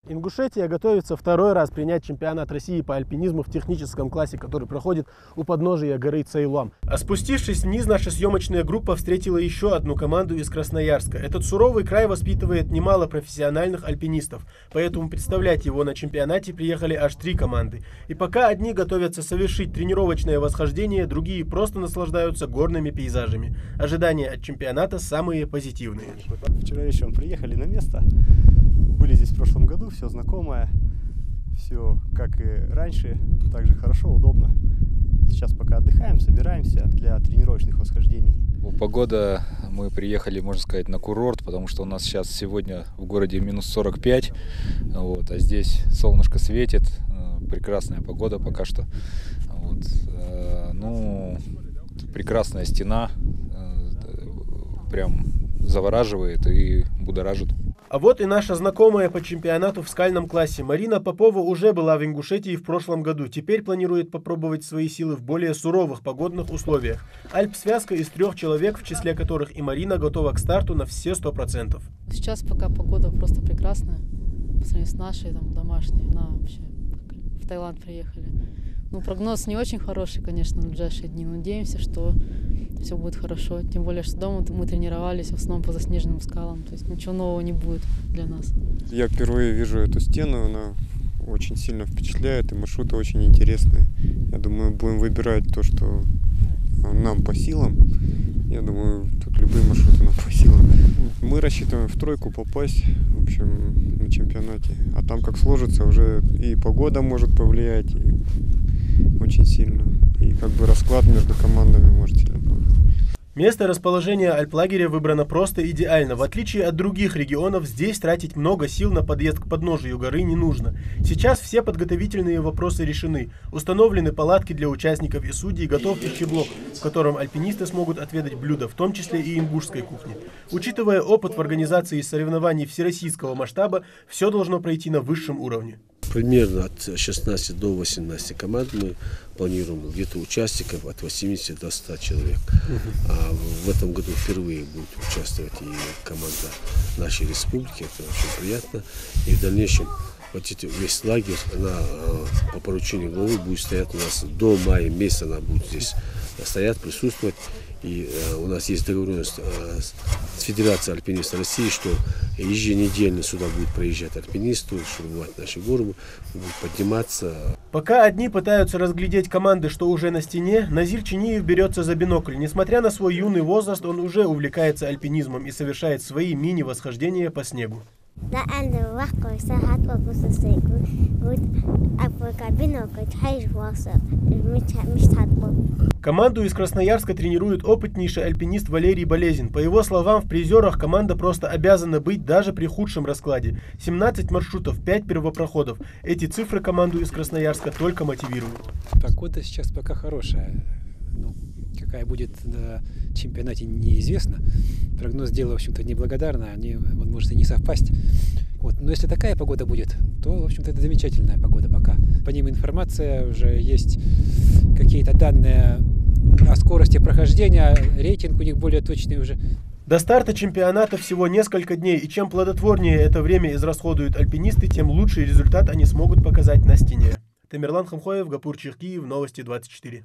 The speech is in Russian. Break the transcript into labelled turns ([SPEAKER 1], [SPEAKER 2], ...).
[SPEAKER 1] Ингушетия готовится второй раз принять чемпионат России по альпинизму в техническом классе, который проходит у подножия горы Цейлом. А спустившись вниз, наша съемочная группа встретила еще одну команду из Красноярска. Этот суровый край воспитывает немало профессиональных альпинистов, поэтому представлять его на чемпионате приехали аж 3 команды. И пока одни готовятся совершить тренировочное восхождение, другие просто наслаждаются горными пейзажами. Ожидания от чемпионата самые позитивные.
[SPEAKER 2] Вчера вечером приехали на место. Были здесь в прошлом году, все знакомое, все как и раньше, также хорошо, удобно. Сейчас пока отдыхаем, собираемся для тренировочных восхождений.
[SPEAKER 3] Погода, мы приехали, можно сказать, на курорт, потому что у нас сейчас сегодня в городе минус 45, вот, а здесь солнышко светит, прекрасная погода пока что. Вот, ну, прекрасная стена, прям завораживает и будоражит.
[SPEAKER 1] А вот и наша знакомая по чемпионату в скальном классе. Марина Попова уже была в Ингушетии в прошлом году. Теперь планирует попробовать свои силы в более суровых погодных условиях. Альп-связка из 3 человек, в числе которых и Марина, готова к старту на все 100%.
[SPEAKER 4] Сейчас пока погода просто прекрасная. По сравнению с нашей, там, домашней. Вообще, в Таиланд приехали. Ну, прогноз не очень хороший, конечно, на ближайшие дни. Надеемся, что все будет хорошо. Тем более, что дома мы тренировались в основном по заснеженным скалам. То есть ничего нового не будет для нас.
[SPEAKER 5] Я впервые вижу эту стену, она очень сильно впечатляет, и маршруты очень интересные. Я думаю, будем выбирать то, что нам по силам. Я думаю, тут любые маршруты нам по силам. Мы рассчитываем в 3 попасть, в общем, на чемпионате. А там как сложится, уже и погода может повлиять, и очень сильно. И как бы расклад между командами может сильно повлиять.
[SPEAKER 1] Место расположения альплагеря выбрано просто идеально. В отличие от других регионов, здесь тратить много сил на подъезд к подножию горы не нужно. Сейчас все подготовительные вопросы решены. Установлены палатки для участников и судей, готов пищеблок, в котором альпинисты смогут отведать блюда, в том числе и ингушской кухни. Учитывая опыт в организации соревнований всероссийского масштаба, все должно пройти на высшем уровне.
[SPEAKER 6] Примерно от 16 до 18 команд мы планируем, где-то участников от 80 до 100 человек. А в этом году впервые будет участвовать и команда нашей республики, это очень приятно. И в дальнейшем весь лагерь, она по поручению главы будет стоять у нас до мая месяца, она будет здесь стоять, присутствовать. И у нас есть договоренность с Федерацией альпинистов России, что еженедельно сюда будет проезжать альпинисты, шурмовать наши горы, будут подниматься.
[SPEAKER 1] Пока одни пытаются разглядеть команды, что уже на стене, Назир Чиниев берется за бинокль. Несмотря на свой юный возраст, он уже увлекается альпинизмом и совершает свои мини-восхождения по снегу. Команду из Красноярска тренирует опытнейший альпинист Валерий Болезин. По его словам, в призерах команда просто обязана быть даже при худшем раскладе. 17 маршрутов, 5 первопроходов. Эти цифры команду из Красноярска только мотивируют.
[SPEAKER 7] Погода сейчас пока хорошая. Какая будет на чемпионате, неизвестно. Прогноз дела, в общем-то, неблагодарно. Он может и не совпасть. Вот. Но если такая погода будет, то, в общем-то, это замечательная погода пока. По ним информация, уже есть какие-то данные о скорости прохождения, рейтинг у них более точный уже.
[SPEAKER 1] До старта чемпионата всего несколько дней, и чем плодотворнее это время израсходуют альпинисты, тем лучший результат они смогут показать на стене. Тамерлан Хамхоев, Гапур Чиркиев, Новости 24.